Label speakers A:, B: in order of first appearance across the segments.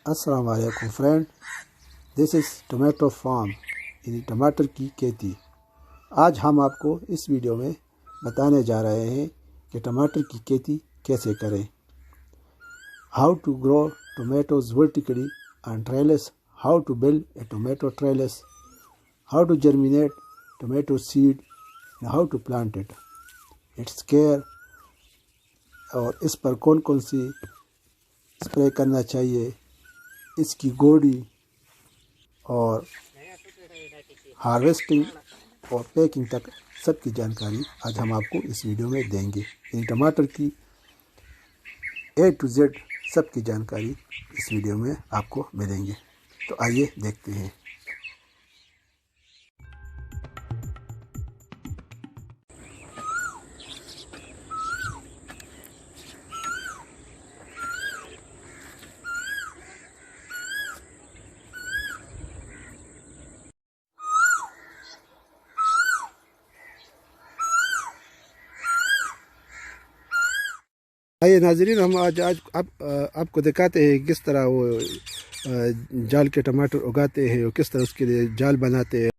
A: अस्सलाम वालेकुम friend, this is tomato farm यानी टमाटर की खेती। आज हम आपको इस वीडियो में बताने जा रहे हैं कि टमाटर की खेती कैसे करें। How to grow tomatoes vertically on trellis, how to build a tomato trellis, how to germinate tomato seed, how to plant it, it's care और इस पर कौन कौन सी स्प्रे करना चाहिए, इसकी गोडी और हार्वेस्टिंग और पैकिंग तक सबकी जानकारी आज हम आपको इस वीडियो में देंगे। यानी टमाटर की A to Z सबकी जानकारी इस वीडियो में आपको मिलेंगे। तो आइए देखते हैं। आइए नाजरीन, हम आज आपको दिखाते हैं किस तरह वो जाल के टमाटर उगाते हैं और किस तरह उसके लिए जाल बनाते हैं।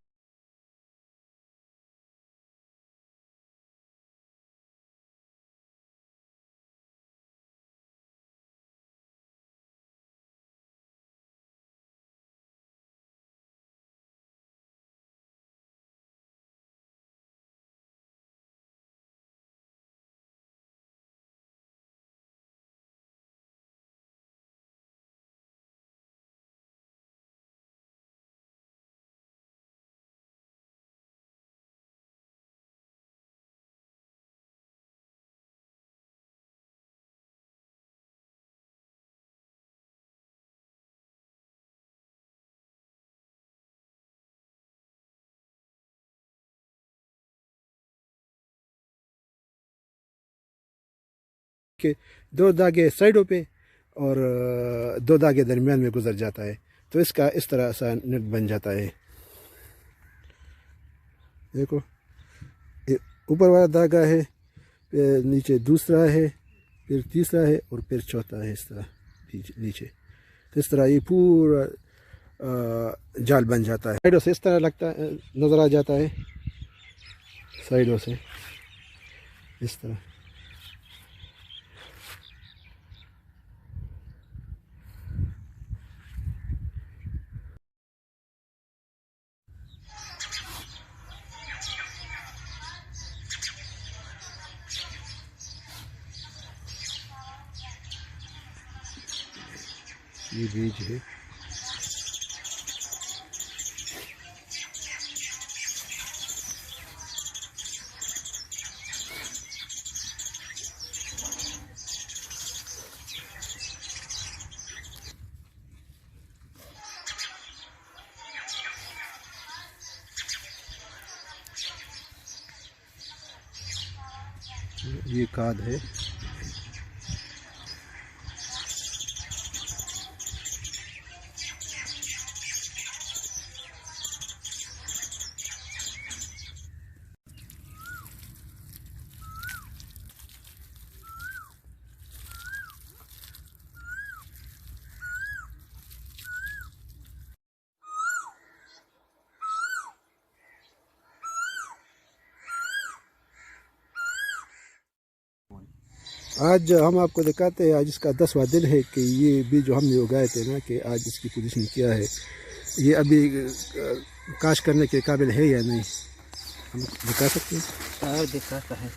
A: के दो दागे साइडों पे और दो दागे दरमियान में गुजर जाता है, तो इसका इस तरह सा नेट बन जाता है। देखो, ऊपर वाला धागा है, फिर नीचे दूसरा है, फिर तीसरा है और फिर चौथा है इस तरह नीचे। तो इस तरह ये पूरा जाल बन जाता है। साइडों से इस तरह लगता है, नज़र आ जाता है साइडों से इस तरह। ये बीज है। ये खाद है। आज हम आपको दिखाते हैं, आज इसका 10वां दिन है कि ये बीज जो हमने उगाए थे ना, कि आज इसकी पोजीशन क्या है, ये अभी काश करने के काबिल है या नहीं, हम दिखा सकते हैं।
B: दिखाता है।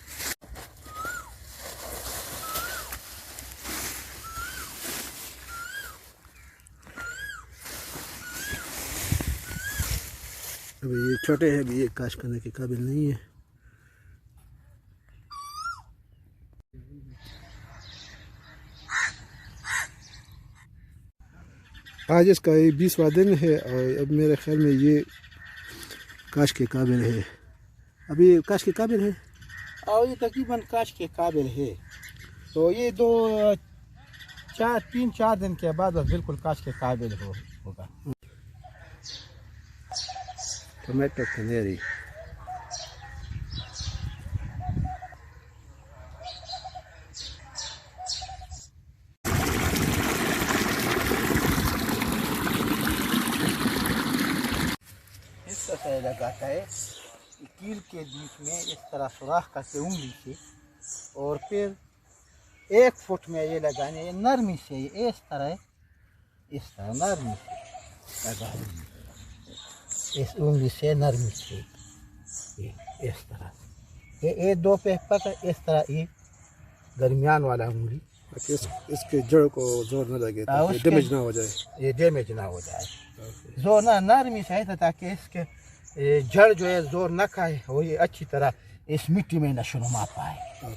A: अभी ये छोटे हैं, अभी ये काश करने के काबिल नहीं है। आज इसका ये 20वां दिन है और अब मेरे ख्याल में ये काश के काबिल है। अभी काश के काबिल है
B: और ये तकरीबन काश के काबिल है। तो ये 3-4 दिन के बाद बस बिल्कुल काश के काबिल होगा।
A: टोमेटो कनेरी।
B: लगाता है। कील के बीच में इस तरह सुराख करके उंगली से, और फिर 1 फुट में ये लगाने, नरमी से इस तरह नरमी से लगा, इस उंगली से नरमी से ये इस तरह, ये 2 पे पकड़, इस तरह ये दरमियान वाला उंगली,
A: इसके जड़ को जोर न लगे, ताकि डैमेज ना हो जाए,
B: ये डैमेज ना हो जाए। जोर ना नरमी से है ताकि इसके जड़ जो है जोर न खाए, वो ये अच्छी तरह इस मिट्टी में नशोनुमा पाए। और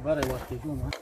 B: Bara waktu itu mah.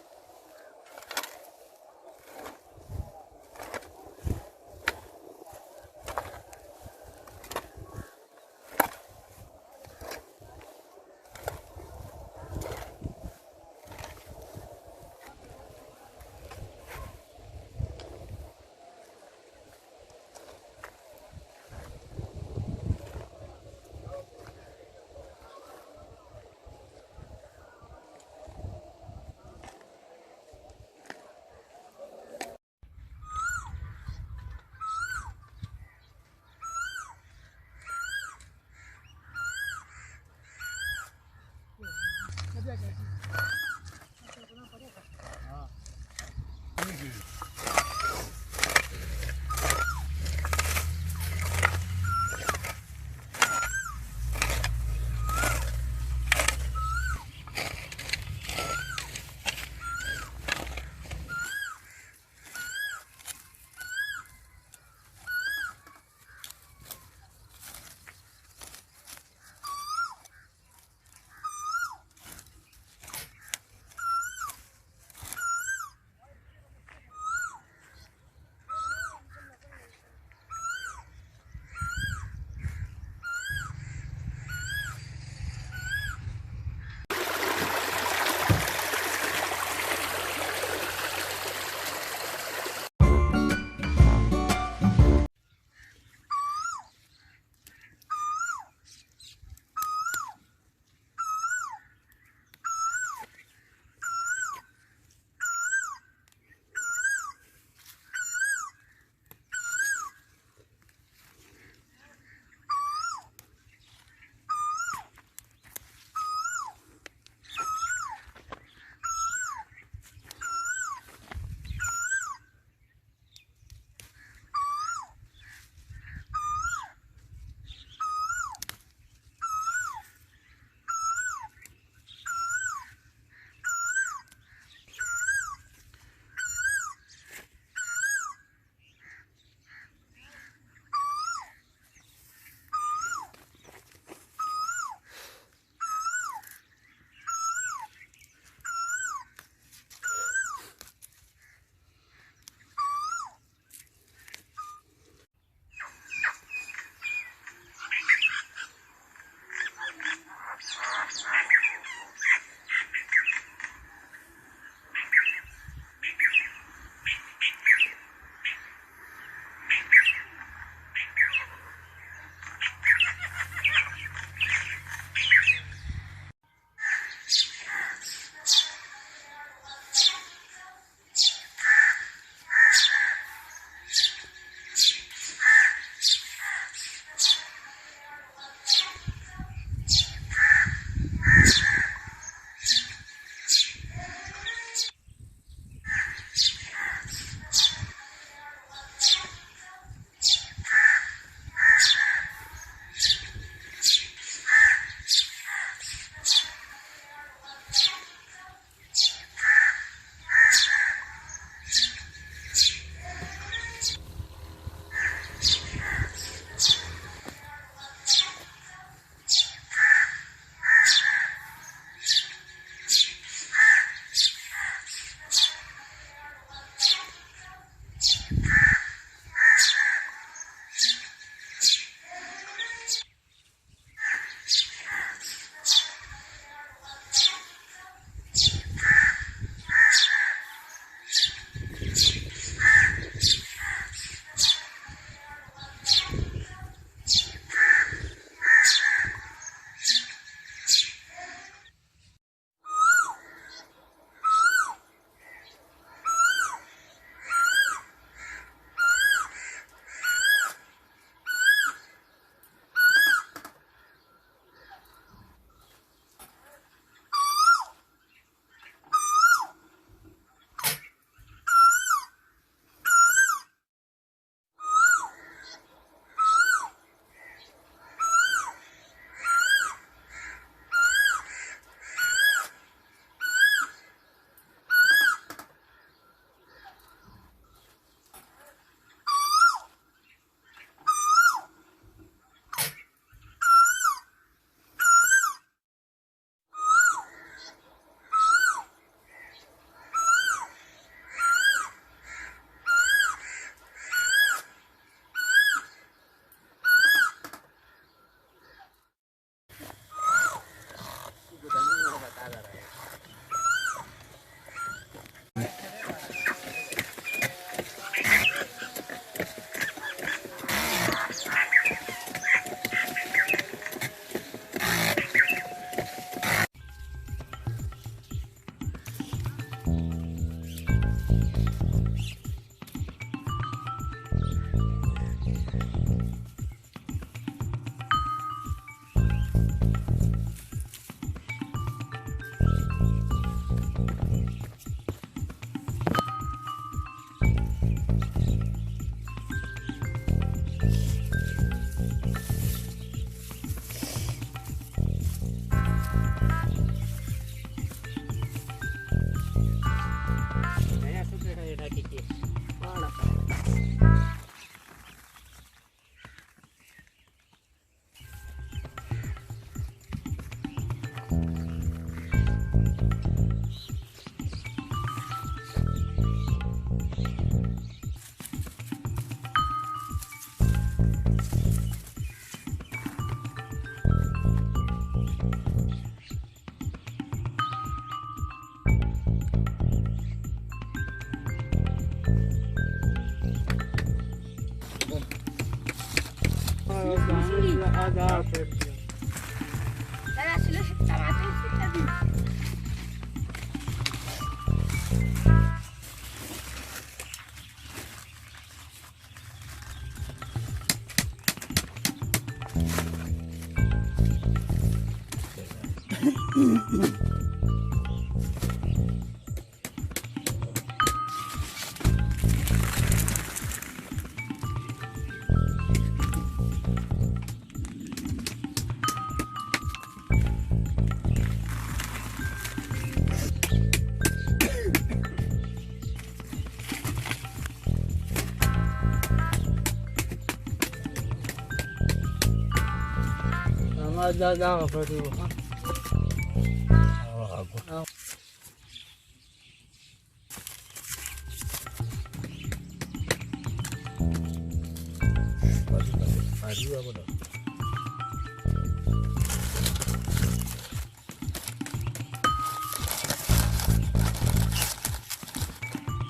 B: Jangan berdua.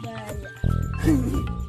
C: Banyak.